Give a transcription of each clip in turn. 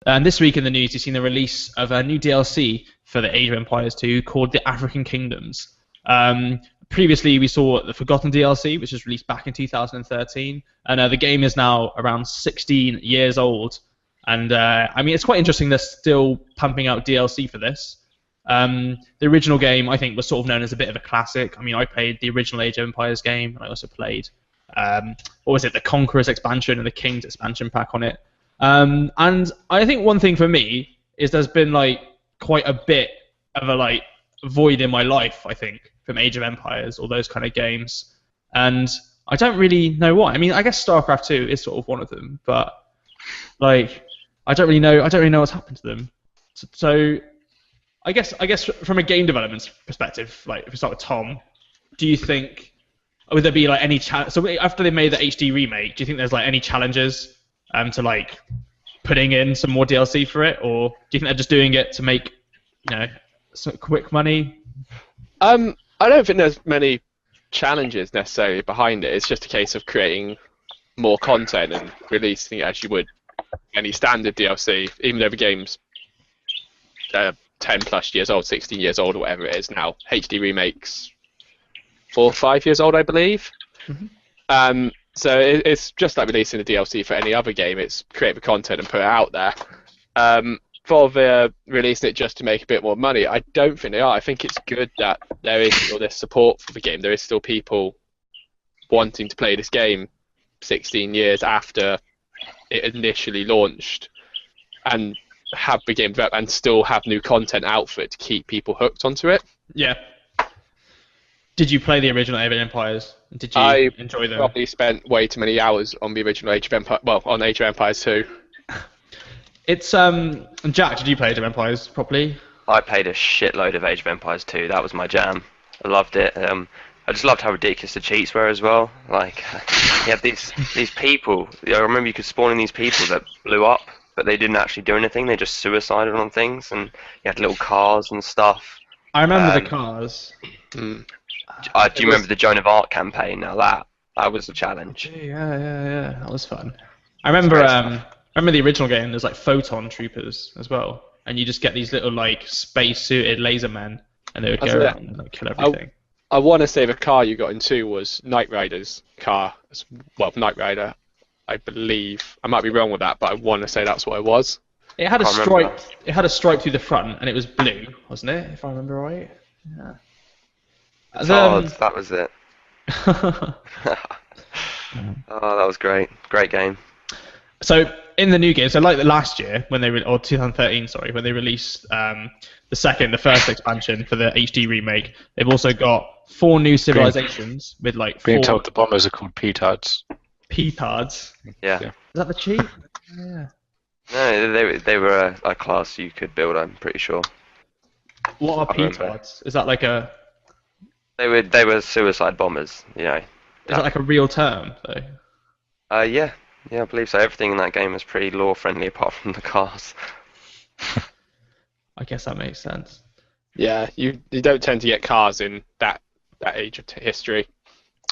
And this week in the news, you've seen the release of a new DLC for the Age of Empires 2 called The African Kingdoms. Previously, we saw the Forgotten DLC, which was released back in 2013, and the game is now around 16 years old. And I mean, it's quite interesting they're still pumping out DLC for this. The original game, I think, was sort of known as a bit of a classic. I mean, I played the original Age of Empires game, and I also played, what was it, the Conquerors expansion and the Kings expansion pack on it. And I think one thing for me is there's been like quite a bit of a like void in my life, I think, from Age of Empires or those kind of games, and I don't really know why. I mean, I guess StarCraft 2 is sort of one of them, but like I don't really know what's happened to them. So I guess from a game development perspective, like if we start with Tom, do you think would there be like any challenge? So after they made the HD remake, do you think there's like any challenges to like putting in some more DLC for it, or do you think they're just doing it to make some quick money? I don't think there's many challenges necessarily behind it. It's just a case of creating more content and releasing it as you would any standard DLC, even though the game's 10 plus years old, 16 years old, or whatever it is now. HD remakes 4 or 5 years old, I believe. Mm-hmm. So it's just like releasing a DLC for any other game. It's create the content and put it out there. For the releasing it just to make a bit more money, I don't think they are. I think it's good that there is still this support for the game. There is still people wanting to play this game 16 years after it initially launched, and have the game developed and still have new content out for it to keep people hooked onto it. Yeah. Did you play the original Age of Empires? Did you enjoy them? I probably spent way too many hours on the original Age of Empires. Well, on Age of Empires 2. It's Jack, did you play Age of Empires properly? I played a shitload of Age of Empires 2. That was my jam. I loved it. I just loved how ridiculous the cheats were as well. Like, you had these people. I remember you could spawn in these people that blew up, but they didn't actually do anything. They just suicided on things, and you had little cars and stuff. I remember the cars. Do you remember the Joan of Arc campaign? Now that was a challenge. Yeah. That was fun. I remember the original game. There's like photon troopers as well, and you just get these little like space-suited laser men, and they would go around and like, kill everything. I want to say the car you got in 2 was Knight Rider's car. Well, Knight Rider, I believe. I might be wrong with that, but I want to say that's what it was. It had a stripe. It had a stripe through the front, and it was blue, wasn't it? If I remember right. Yeah. That was it. Oh, that was great. Great game. So in the new game, so like last year when or 2013, sorry, when they released the first expansion for the HD remake, they've also got 4 new civilizations with like 4. Being told the bombers are called petards. Petards. Yeah. Is that the cheat? Yeah. No, they were a class you could build. I'm pretty sure. What are petards? Is that like a? They were suicide bombers. You know. Is that like a real term though? Yeah, I believe so. Everything in that game was pretty lore friendly apart from the cars. I guess that makes sense. Yeah, you don't tend to get cars in that age of history.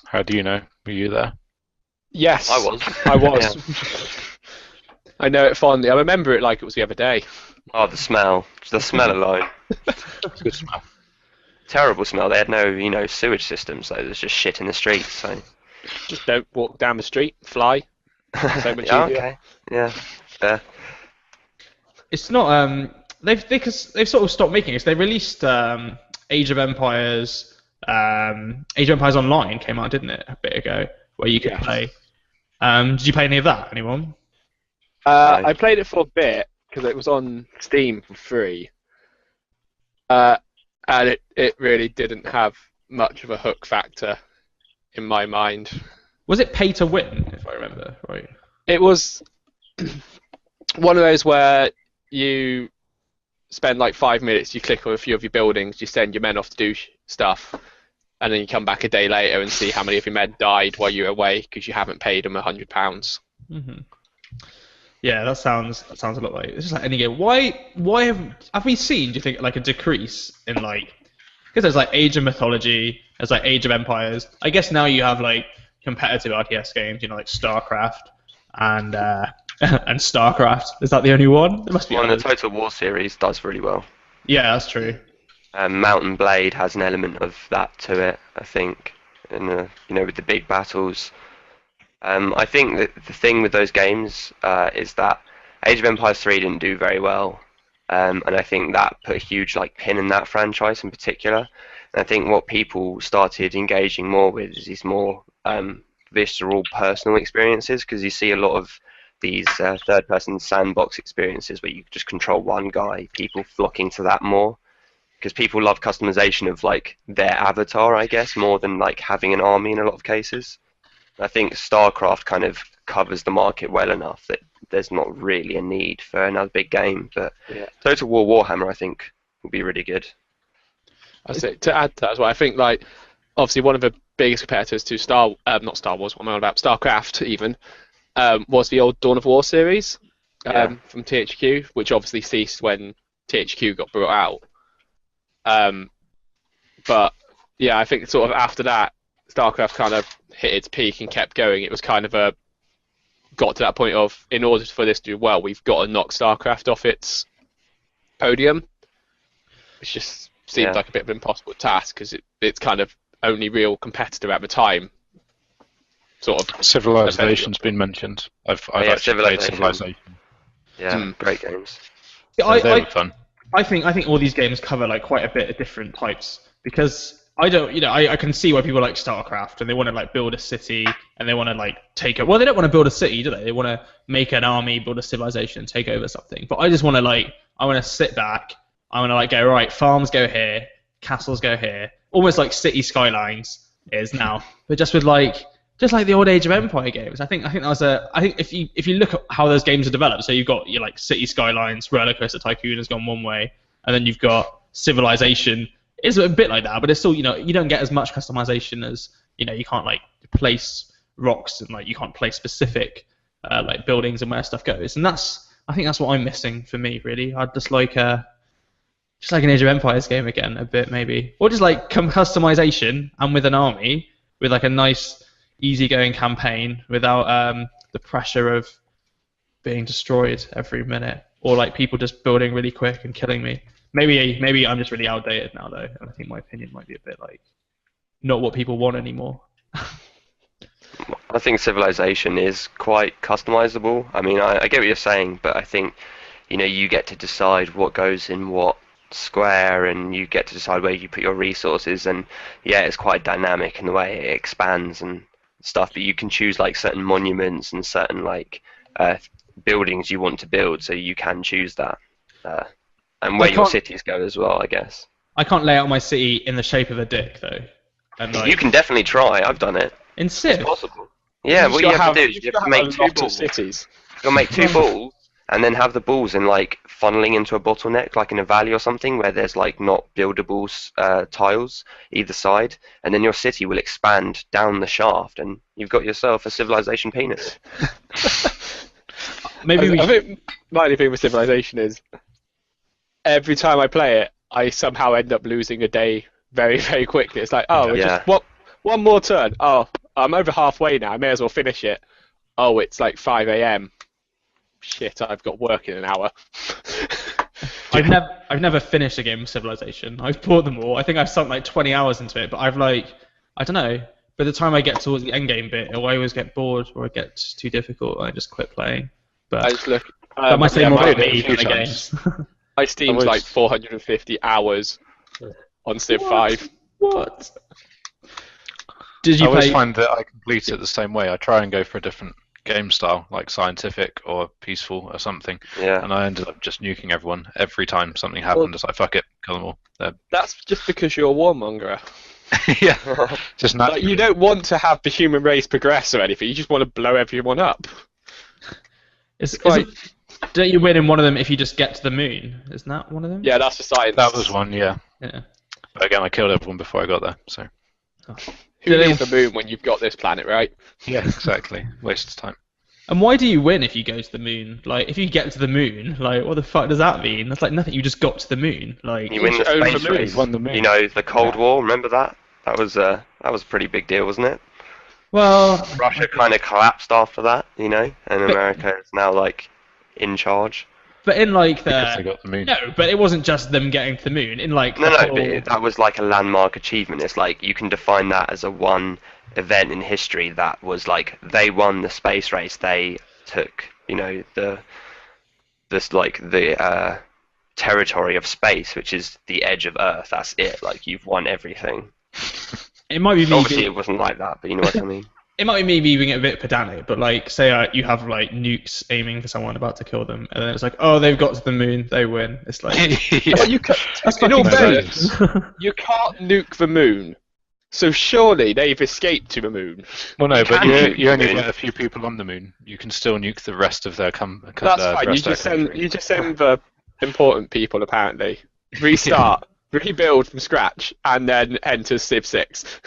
How do you know? Were you there? Yes, I was. Yeah. I know it fondly. I remember it like it was the other day. Oh, the smell alone. It's a good smell. Terrible smell. They had no, sewage system, so there's just shit in the streets. So just don't walk down the street. Fly. So much yeah, easier. okay. Yeah. Fair. It's not. They've sort of stopped making it. They released Age of Empires. Age of Empires Online came out, didn't it, a bit ago, where you could play. Did you play any of that? Anyone? I played it for a bit because it was on Steam for free. And it really didn't have much of a hook factor in my mind. Was it pay to win, if I remember right? It was one of those where you spend like 5 minutes, you click on a few of your buildings, you send your men off to do stuff, and then you come back a day later and see how many of your men died while you were away because you haven't paid them £100. Mm-hmm. Yeah, that sounds a lot like it's just like any game. Why have we seen? Do you think like a decrease in like because there's like Age of Mythology, there's like Age of Empires. I guess now you have like competitive RTS games, like StarCraft and and StarCraft. Is that the only one? There must be Well, and the others. Total War series does really well. Yeah, that's true. Mountain Blade has an element of that to it, I think, and with the big battles. I think that the thing with those games is that Age of Empires 3 didn't do very well, and I think that put a huge pin in that franchise in particular. And I think what people started engaging more with is these more visceral, personal experiences, because you see a lot of these third-person sandbox experiences where you just control one guy. People flocking to that more because people love customization of their avatar, I guess, more than having an army in a lot of cases. I think StarCraft kind of covers the market well enough that there's not really a need for another big game. But Total War Warhammer, I think, will be really good. I say to add to that as well. I think obviously one of the biggest competitors to not Star Wars, what am I on about? StarCraft even was the old Dawn of War series from THQ, which obviously ceased when THQ got brought out. But yeah, I think sort of after that, StarCraft kind of hit its peak and kept going. It was kind of got to that point of, in order for this to do well, we've got to knock StarCraft off its podium, which just seemed like a bit of an impossible task because it's kind of only real competitor at the time. Sort of. Civilization's been mentioned. I've actually played Civilization. Yeah, great games. Yeah, They were fun. I think all these games cover quite a bit of different types, because I can see why people like StarCraft and they want to build a city and they want to take it. Well, they don't want to build a city, do they? They want to make an army, build a civilization, and take over something. But I just want to I want to sit back. I want to go, right, farms go here, castles go here, almost like City Skylines is now, but just with just like the old Age of Empire games. I think that was I think if you look at how those games are developed, so you've got your City Skylines, Roller Coaster Tycoon has gone one way, and then you've got Civilization. It's a bit like that, but it's still you don't get as much customization as you can't place rocks and you can't place specific buildings and where stuff goes, and I think that's what I'm missing for me really. I'd just like an Age of Empires game again a bit maybe, or just customization and with an army with a nice easygoing campaign without the pressure of being destroyed every minute, or people just building really quick and killing me. Maybe I'm just really outdated now though, and I think my opinion might be a bit not what people want anymore. I think Civilization is quite customizable. I mean, I get what you're saying, but I think you get to decide what goes in what square, and you get to decide where you put your resources, and it's quite dynamic in the way it expands and stuff. But you can choose certain monuments and certain buildings you want to build, so you can choose that. And where your cities go as well, I guess. I can't lay out my city in the shape of a dick, though. And you can definitely try. I've done it. In Civ? It's possible. Yeah, what you have to do is you have to make two balls. Cities. You'll make two balls, and then have the balls in funneling into a bottleneck, in a valley or something, where there's not buildable tiles either side, and then your city will expand down the shaft, and you've got yourself a civilization penis. I think my only thing with Civilization is, every time I play it, I somehow end up losing a day very, very quickly. It's just one more turn. Oh, I'm over halfway now. I may as well finish it. Oh, it's 5 a.m. Shit, I've got work in an hour. I've never finished a game of Civilization. I've bought them all. I think I've sunk 20 hours into it, but I've I don't know. By the time I get towards the end game bit, I always get bored or it gets too difficult and I just quit playing. But I just look. that might say more about me few than the times. games. My Steam's 450 hours on Civ 5. What? Did you I always play? find that I complete it the same way. I try and go for a different game style, like scientific or peaceful or something, Yeah. and I ended up just nuking everyone every time something happened. It's fuck it, kill them all. That's just because you're a warmonger. Yeah, just not. You don't want to have the human race progress or anything. You just want to blow everyone up. Don't you win in one of them if you just get to the moon? Isn't that one of them? Yeah, that's the science. That was one, yeah. Yeah. But again, I killed everyone before I got there, so. Who needs the moon when you've got this planet, right? Yeah, exactly. Waste of time. And why do you win if you go to the moon? If you get to the moon, what the fuck does that mean? That's nothing. You just got to the moon. You win the own space the moon. race. Won the moon. The Cold War. Remember that? That was a pretty big deal, wasn't it? Well, Russia kind of collapsed after that, you know, and America is now like in charge. but in like Because they the got the moon. no, but it wasn't just them getting to the moon. In like No, the no, whole, but that was like a landmark achievement. It's like you can define that as a one event in history that was like they won the space race. They took, you know, the territory of space, which is the edge of Earth. That's it. Like you've won everything. it might be me. Obviously, it wasn't like that, but you know what I mean. It might be me being a bit pedantic, but like, say you have like nukes aiming for someone about to kill them, and then it's like, oh, they've got to the moon, they win. It's like, But you can, that's in all fucking fairness, fair. you can't nuke the moon. So surely they've escaped to the moon. Well, no, but can you only nuke. get a few people on the moon. You can still nuke the rest of their That's fine. the You rest of just their send country. you just send the important people apparently. Restart, rebuild from scratch, and then enter Civ 6.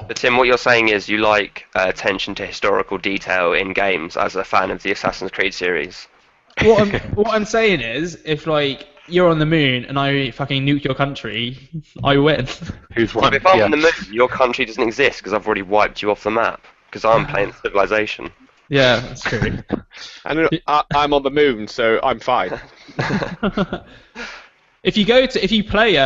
But Tim, what you're saying is you like attention to historical detail in games as a fan of the Assassin's Creed series. what I'm saying is, if like you're on the moon and I fucking nuke your country, I win. Who's But won? if I'm Yeah. on the moon, your country doesn't exist because I've already wiped you off the map because I'm playing Civilization. Yeah, that's true. And I'm on the moon, so I'm fine. If you play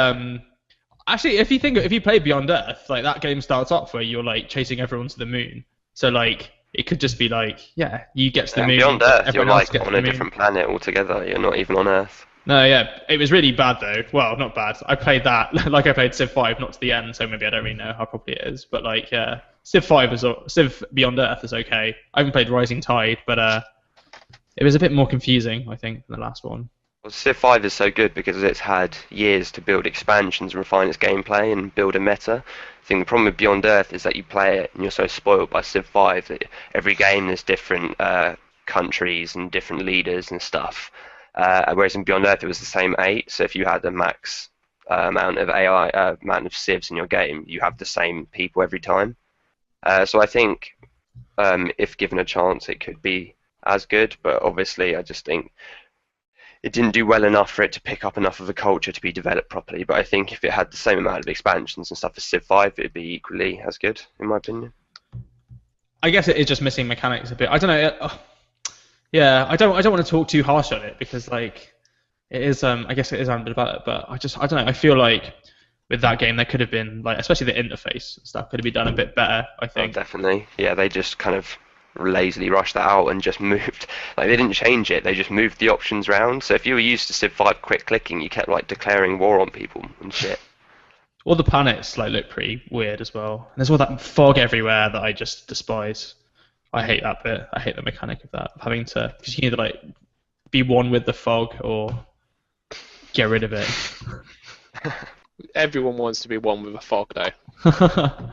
actually if you play Beyond Earth, like that game starts off where you're like chasing everyone to the moon. So like it could just be like, yeah, you get to the moon. Beyond Earth, you're everyone else like gets on to a the moon. different planet altogether. You're not even on Earth. No, yeah, it was really bad though. Well, not bad. I played that like I played Civ 5, not to the end, so maybe I don't really know how properly it is. But like, yeah, Civ Beyond Earth is okay. I haven't played Rising Tide, but it was a bit more confusing, I think, than the last one. Well, Civ 5 is so good because it's had years to build expansions and refine its gameplay and build a meta. I think the problem with Beyond Earth is that you play it and you're so spoiled by Civ 5 that every game there's different countries and different leaders and stuff. Whereas in Beyond Earth it was the same 8, so if you had the max amount of amount of civs in your game, you have the same people every time. So I think if given a chance it could be as good, but obviously I just think it didn't do well enough for it to pick up enough of a culture to be developed properly. But I think if it had the same amount of expansions and stuff as Civ 5, it'd be equally as good, in my opinion. I guess it is just missing mechanics a bit. I don't know. Yeah, I don't want to talk too harsh on it because like it is. I guess it is underdeveloped, but I don't know. I feel like with that game there could have been like, especially the interface and stuff, could have been done a bit better. I Oh, think. definitely. Yeah, they just kind of lazily rushed that out and just moved. Like they didn't change it. They just moved the options around. So if you were used to Civ 5 quick clicking, you kept like declaring war on people and shit. All the planets like look pretty weird as well. And there's all that fog everywhere that I just despise. I hate that bit. I hate the mechanic of that, of having to, because you can either like be one with the fog or get rid of it. Everyone wants to be one with a fog, though.